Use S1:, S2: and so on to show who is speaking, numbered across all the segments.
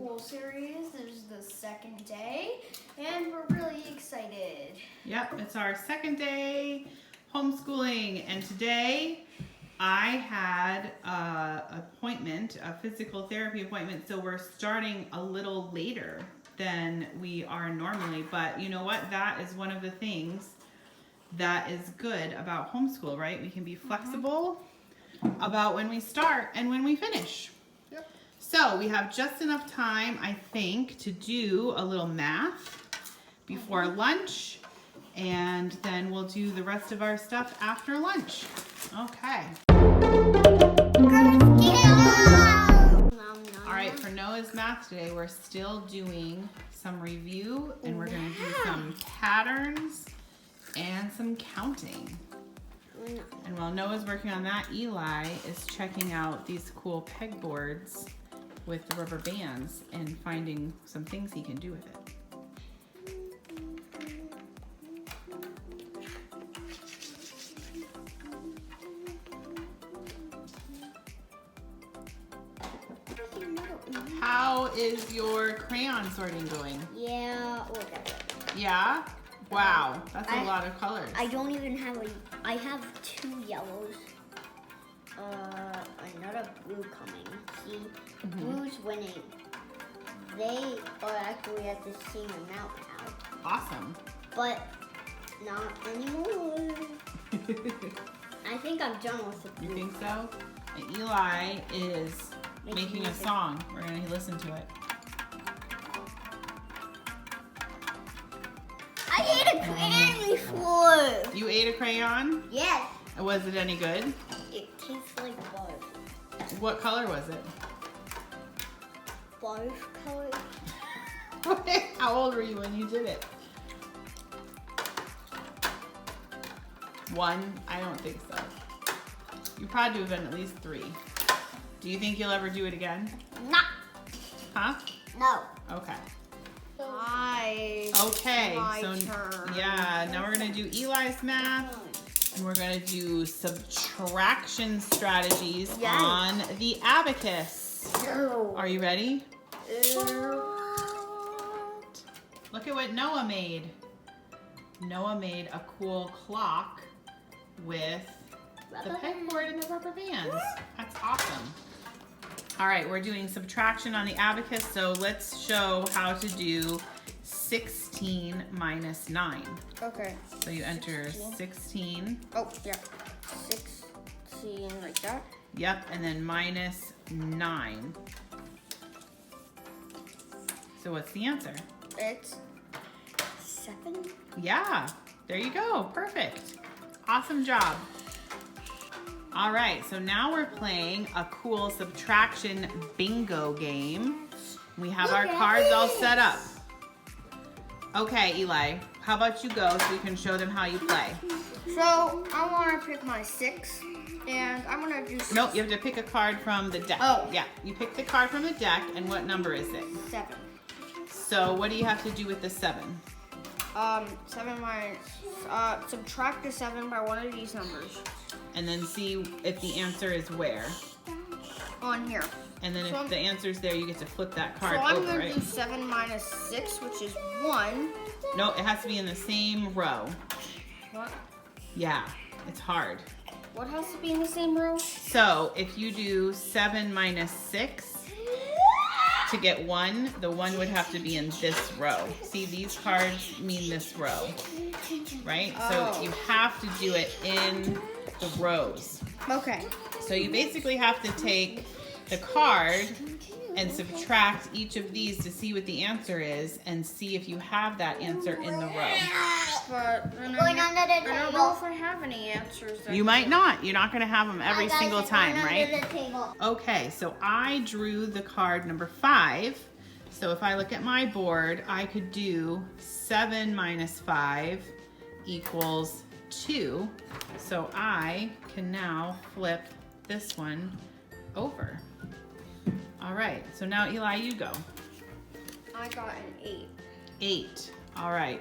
S1: Homeschool series. This is the second day, and we're really excited.
S2: Yep, it's our second day homeschooling, and today I had an appointment, a physical therapy appointment, so we're starting a little later than we are normally, but you know what? That is one of the things that is good about homeschool, right? We can be flexible about when we start and when we finish.
S1: Yep.
S2: So we have just enough time, I think, to do a little math before lunch, and then we'll do the rest of our stuff after lunch. Okay. All right, for Noah's math today, we're still doing some review, and we're going to do some patterns and some counting. And while Noah's working on that, Eli is checking out these cool pegboards with the rubber bands and finding some things he can do with it. How is your crayon sorting going?
S1: Yeah, look at it.
S2: Yeah? Wow, that's a lot of colors.
S1: I don't even have I have 2 yellows. Another blue coming. See, blue's winning. They are actually at the same amount now.
S2: Awesome.
S1: But not anymore. I think I'm done with the blue.
S2: You think so? And Eli is making a song. We're going to listen to it.
S1: I ate a crayon before.
S2: You ate a crayon?
S1: Yes.
S2: Was it any good?
S1: It tastes like barf.
S2: What color was it?
S1: Barf color?
S2: How old were you when you did it? 1? I don't think so. You probably have been at least 3. Do you think you'll ever do it again?
S1: No.
S2: Huh?
S1: No.
S2: Okay.
S1: Hi.
S2: Okay, so
S1: turn.
S2: yeah, now we're gonna do Eli's math, and we're gonna do subtraction strategies on the abacus.
S1: No.
S2: Are you ready? Look at what Noah made. Noah made a cool clock with the pegboard and the rubber bands. That's awesome. All right, we're doing subtraction on the abacus, so let's show how to do 16 minus 9.
S1: Okay.
S2: So you enter 16.
S1: Oh, yeah. 16 like that.
S2: Yep, and then minus 9. So what's the answer?
S1: It's 7.
S2: Yeah, there you go. Perfect. Awesome job. All right, so now we're playing a cool subtraction bingo game. We have our cards all set up. Okay, Eli, how about you go so we can show them how you play?
S1: So, I want to pick my 6, and I'm going to do 6.
S2: Nope, you have to pick a card from the deck.
S1: Oh.
S2: Yeah, you pick the card from the deck, and what number is it?
S1: 7.
S2: So what do you have to do with the 7?
S1: 7 minus, subtract the 7 by one of these numbers.
S2: And then see if the answer is where.
S1: On here.
S2: And then if the answer's there, you get to flip that card
S1: so I'm
S2: over,
S1: going
S2: right?
S1: to do 7 minus 6, which is 1.
S2: No, it has to be in the same row.
S1: What?
S2: Yeah, it's hard.
S1: What has to be in the same row?
S2: So if you do 7 minus 6 to get 1, the 1 would have to be in this row. See, these cards mean this row, right?
S1: Oh.
S2: So you have to do it in the rows.
S1: Okay.
S2: So you basically have to take the card and subtract each of these to see what the answer is and see if you have that answer in the row.
S1: But I don't know if I have any answers.
S2: You might not. You're not going to have them every single time, right?
S1: Table.
S2: Okay, so I drew the card number 5. So if I look at my board, I could do 7 minus 5 equals 2. So I can now flip this one over. All right, so now Eli, you go.
S1: I got an 8.
S2: 8. All right.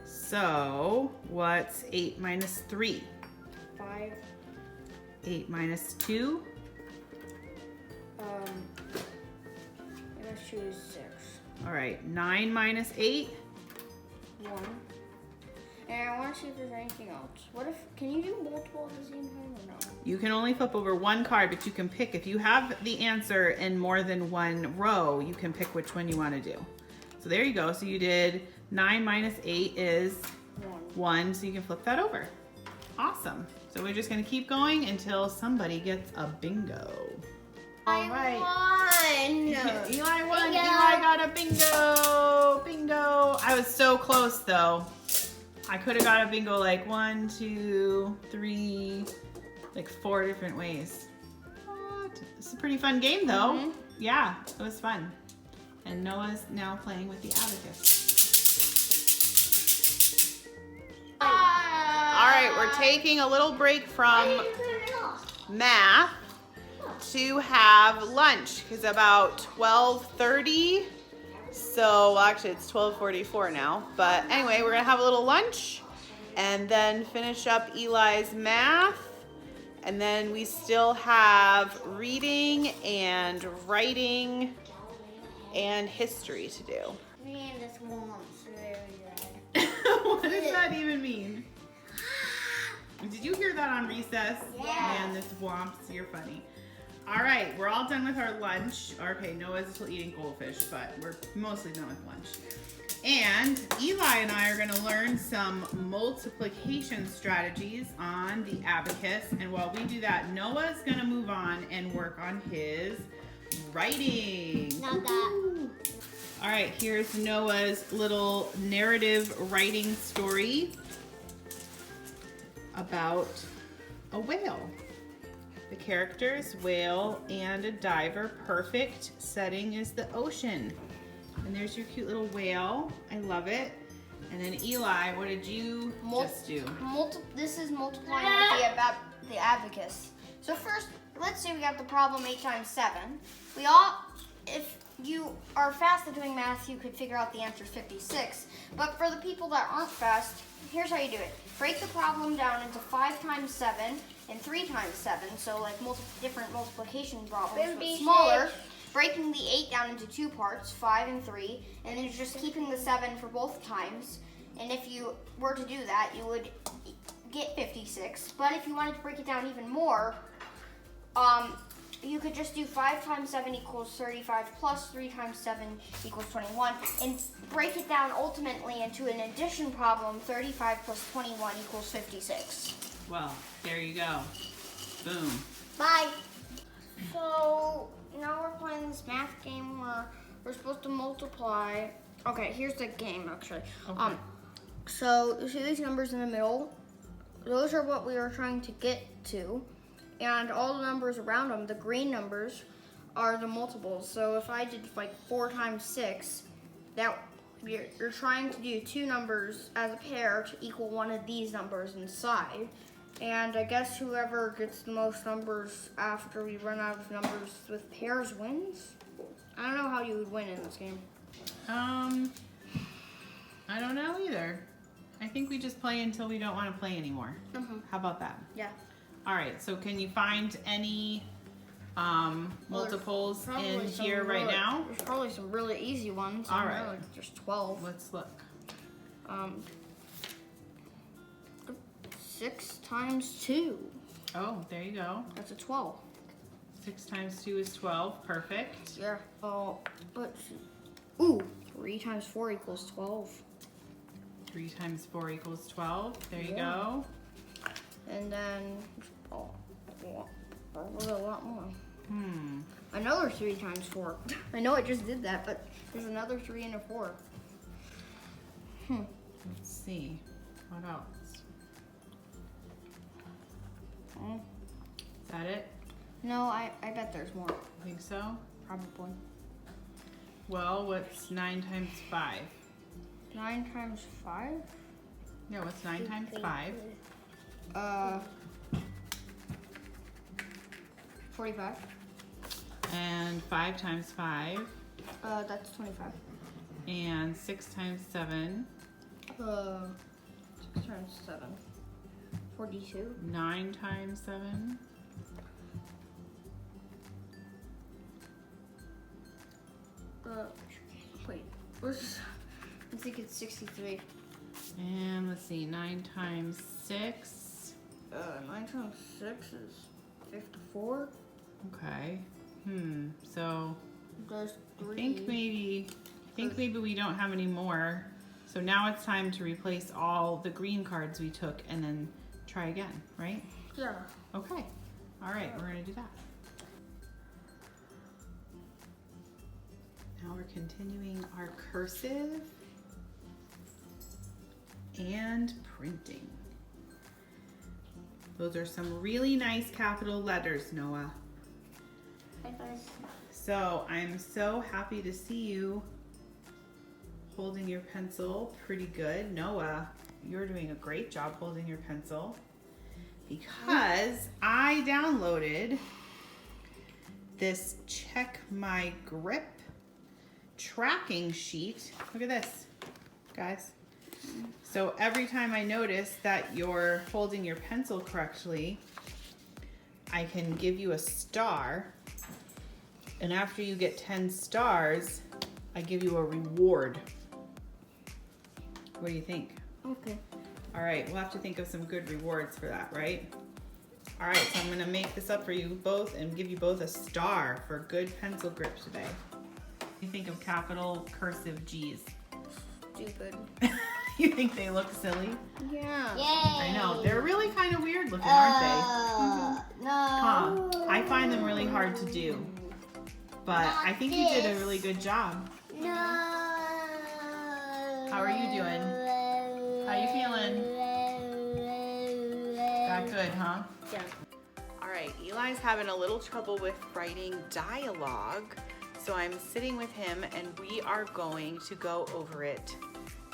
S2: So what's 8 minus 3?
S1: 5.
S2: 8 minus 2?
S3: choose 6.
S2: All right, 9 minus 8.
S3: 1. And I want to see if there's anything else. What if, can you do multiple at the same time or no?
S2: You can only flip over one card, but you can pick. If you have the answer in more than one row, you can pick which one you want to do. So there you go. So you did 9 minus 8 is 1. So you can flip that over. Awesome. So we're just going to keep going until somebody gets a bingo. All right.
S1: Won.
S2: Eli won.
S1: Bingo.
S2: Eli got a bingo. Bingo. I was so close though. I could have got a bingo like 1, 2, 3, like 4 different ways. What? It's a pretty fun game though. Yeah, it was fun. And Noah's now playing with the abacus. All right, we're taking a little break from math to have lunch because about 12:30. So actually it's 12:44 now. But anyway, we're gonna have a little lunch and then finish up Eli's math. And then we still have reading and writing and history to do.
S1: Man, this one's very good.
S2: What does that even mean? Did you hear that on recess?
S1: Yeah.
S2: Man, this womps, you're funny. All right, we're all done with our lunch. Okay, Noah's still eating goldfish, but we're mostly done with lunch. And Eli and I are gonna learn some multiplication strategies on the abacus. And while we do that, Noah's gonna move on and work on his writing.
S1: Not that.
S2: Woo. All right, here's Noah's little narrative writing story about a whale. The characters, whale and a diver. Perfect setting is the ocean. And there's your cute little whale. I love it. And then Eli, what did you just do?
S3: This is multiplying with the abacus. So first, let's say we got the problem 8 times 7. If you are fast at doing math, you could figure out the answer is 56. But for the people that aren't fast, here's how you do it. Break the problem down into 5 times 7 and 3 times 7. So like different multiplication problems, but smaller. Breaking the 8 down into 2 parts, 5 and 3, and then just keeping the 7 for both times. And if you were to do that, you would get 56. But if you wanted to break it down even more, you could just do 5 times 7 equals 35 plus 3 times 7 equals 21 and break it down ultimately into an addition problem. 35 plus 21 equals 56.
S2: Well, there you go. Boom.
S1: Bye.
S3: So now we're playing this math game where we're supposed to multiply. Okay, here's the game actually.
S2: Okay.
S3: So you see these numbers in the middle? Those are what we are trying to get to. And all the numbers around them, the green numbers, are the multiples. So if I did like 4 times 6, that you're trying to do 2 numbers as a pair to equal one of these numbers inside. And I guess whoever gets the most numbers after we run out of numbers with pairs wins. I don't know how you would win in this game.
S2: I don't know either. I think we just play until we don't want to play anymore. How about that?
S3: Yeah.
S2: All right, so can you find any multiples in here right now?
S3: There's probably some really easy ones.
S2: All right.
S3: Like just 12.
S2: Let's look.
S3: 6 times 2.
S2: Oh, there you go.
S3: That's a 12.
S2: 6 times 2 is 12. Perfect.
S3: Yeah. Oh, let's see. Ooh, 3 times 4 equals 12.
S2: 3 times 4 equals 12. There you
S3: Yeah.
S2: go.
S3: And then, probably a lot more. Another 3 times 4. I know I just did that, but there's another 3 and a 4.
S2: Let's see. What else? Is that it?
S3: No, I bet there's more.
S2: I think so.
S3: Probably.
S2: Well, what's 9 times 5?
S3: 9 times 5?
S2: No, what's 9 times 5?
S3: 45.
S2: And 5 times 5?
S3: That's 25.
S2: And 6 times 7?
S3: 6 times 7. 42.
S2: 9 times 7?
S3: Wait, where's? I think it's 63.
S2: And let's see, 9 times 6.
S3: 9 times 6 is 54.
S2: Okay. So
S3: There's 3.
S2: I think maybe we don't have any more. So now it's time to replace all the green cards we took and then try again, right?
S3: Yeah.
S2: Okay. All right, we're gonna do that. Now we're continuing our cursive and printing. Those are some really nice capital letters, Noah.
S1: Hi guys.
S2: So I'm so happy to see you holding your pencil pretty good. Noah, you're doing a great job holding your pencil because I downloaded this Check My Grip tracking sheet. Look at this, guys. So every time I notice that you're holding your pencil correctly, I can give you a star. And after you get 10 stars, I give you a reward. What do you think?
S3: Okay.
S2: All right, we'll have to think of some good rewards for that, right? All right, so I'm gonna make this up for you both and give you both a star for good pencil grip today. What do you think of capital cursive G's?
S3: Stupid.
S2: You think they look silly?
S3: Yeah.
S1: Yay!
S2: I know, they're really kind of weird looking, aren't they?
S1: No.
S2: I find them really hard to do, but I think you did a really good job.
S1: No.
S2: How are you doing? How you feeling? Got good, huh?
S1: Yeah.
S2: All right, Eli's having a little trouble with writing dialogue, so I'm sitting with him and we are going to go over it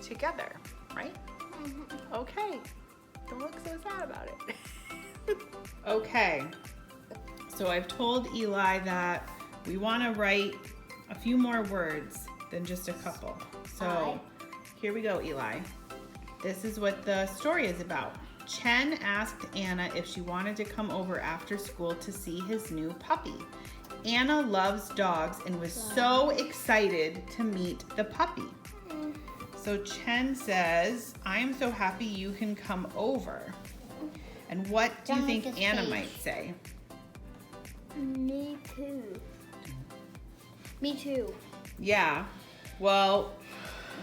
S2: together, right? Okay, don't look so sad about it. Okay, so I've told Eli that we want to write a few more words than just a couple. So here we go, Eli. This is what the story is about. Chen asked Anna if she wanted to come over after school to see his new puppy. Anna loves dogs and was so excited to meet the puppy. So Chen says, I am so happy you can come over. And what do you think Anna might say?
S1: Me too.
S3: Me too.
S2: Yeah, well,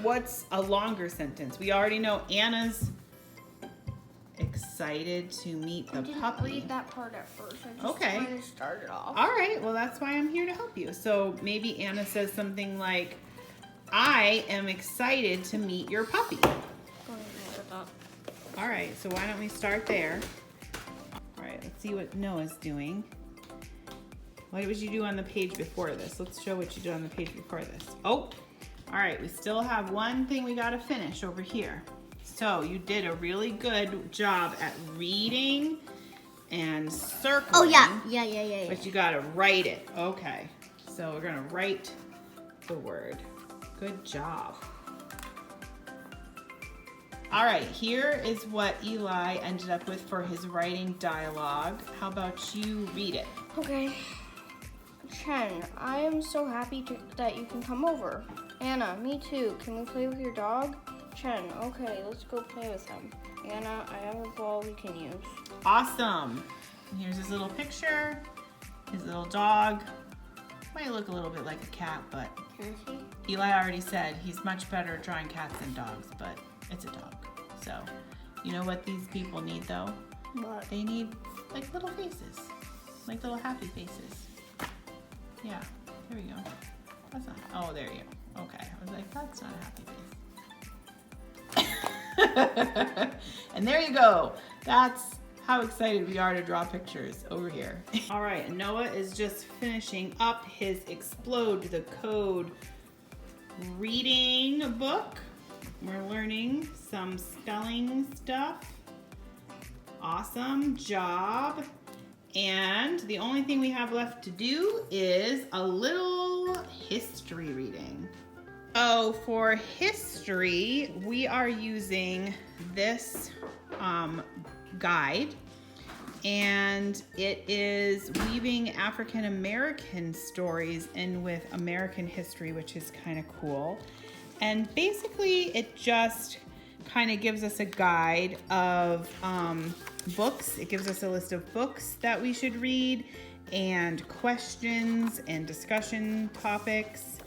S2: what's a longer sentence? We already know Anna's excited to meet the
S3: I didn't
S2: puppy.
S3: read that part at first. I just
S2: Okay.
S3: kind of started off.
S2: All right, well, that's why I'm here to help you. So maybe Anna says something like, I am excited to meet your puppy. All right, so why don't we start there? All right, let's see what Noah's doing. What did you do on the page before this? Let's show what you did on the page before this. Oh, all right, we still have one thing we gotta finish over here. So you did a really good job at reading and circling.
S1: Oh yeah.
S2: But you gotta write it. Okay, so we're gonna write the word. Good job. All right, here is what Eli ended up with for his writing dialogue. How about you read it?
S3: Okay. Chen, I am so happy that you can come over. Anna, me too. Can we play with your dog? Chen, okay, let's go play with him. Anna, I have a ball we can use.
S2: Awesome. And here's his little picture, his little dog. Might look a little bit like a cat, but
S1: Can I see?
S2: Eli already said he's much better at drawing cats than dogs, but it's a dog. So, you know what these people need though?
S3: What?
S2: They need like little faces, like little happy faces. Yeah, there we go. That's not, oh, there you go. Okay, I was like, that's not a happy face. And there you go. That's how excited we are to draw pictures over here. All right, Noah is just finishing up his Explode the Code reading book. We're learning some spelling stuff. Awesome job. And the only thing we have left to do is a little history reading. So for history, we are using this guide. And it is weaving African American stories in with American history, which is kind of cool. And basically it just kind of gives us a guide of books. It gives us a list of books that we should read and questions and discussion topics.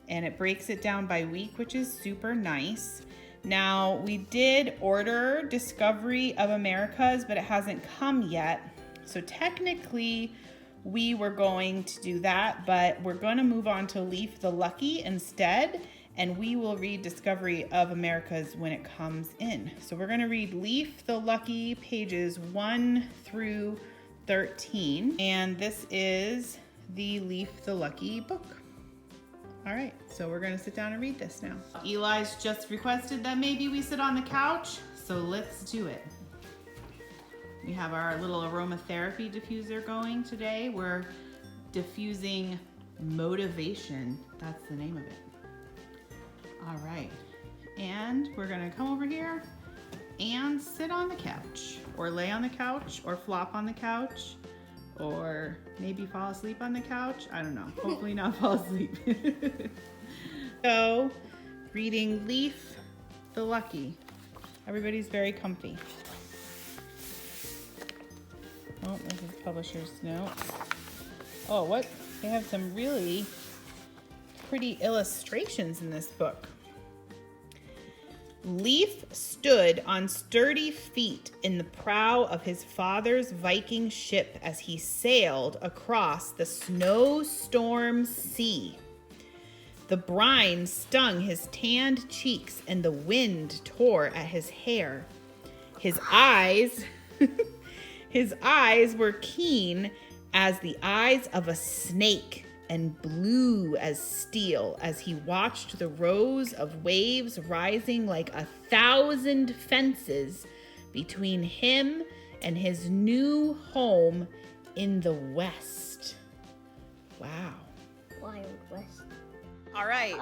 S2: And it breaks it down by week, which is super nice. Now, we did order Discovery of Americas, but it hasn't come yet. So technically, we were going to do that, but we're going to move on to Leaf the Lucky instead, and we will read Discovery of Americas when it comes in. So we're going to read Leaf the Lucky pages 1 through 13, and this is the Leaf the Lucky book. All right, so we're gonna sit down and read this now. Eli's just requested that maybe we sit on the couch, so let's do it. We have our little aromatherapy diffuser going today. We're diffusing motivation. That's the name of it. All right, and we're gonna come over here and sit on the couch, or lay on the couch, or flop on the couch, or maybe fall asleep on the couch. I don't know. Hopefully not fall asleep. So, reading Leaf the Lucky. Everybody's very comfy. Oh, this is publisher's notes. Oh, what? They have some really pretty illustrations in this book. Leaf stood on sturdy feet in the prow of his father's Viking ship as he sailed across the snowstorm sea. The brine stung his tanned cheeks and the wind tore at his hair. His eyes, his eyes were keen as the eyes of a snake and blue as steel as he watched the rows of waves rising like 1,000 fences between him and his new home in the West. Wow.
S1: Wild West.
S2: All right.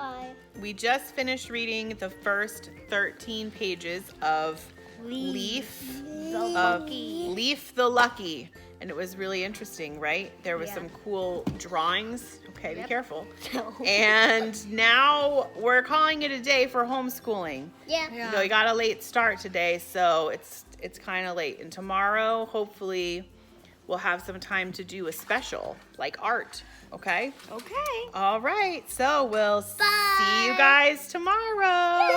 S2: We just finished reading the first 13 pages of Leaf the Lucky. And it was really interesting, right? There was some cool drawings. Okay, be careful. And now we're calling it a day for homeschooling.
S1: Yeah.
S2: So we got a late start today, so it's kind of late. And tomorrow, hopefully, we'll have some time to do a special, like art. Okay?
S3: Okay.
S2: All right. So we'll see you guys tomorrow.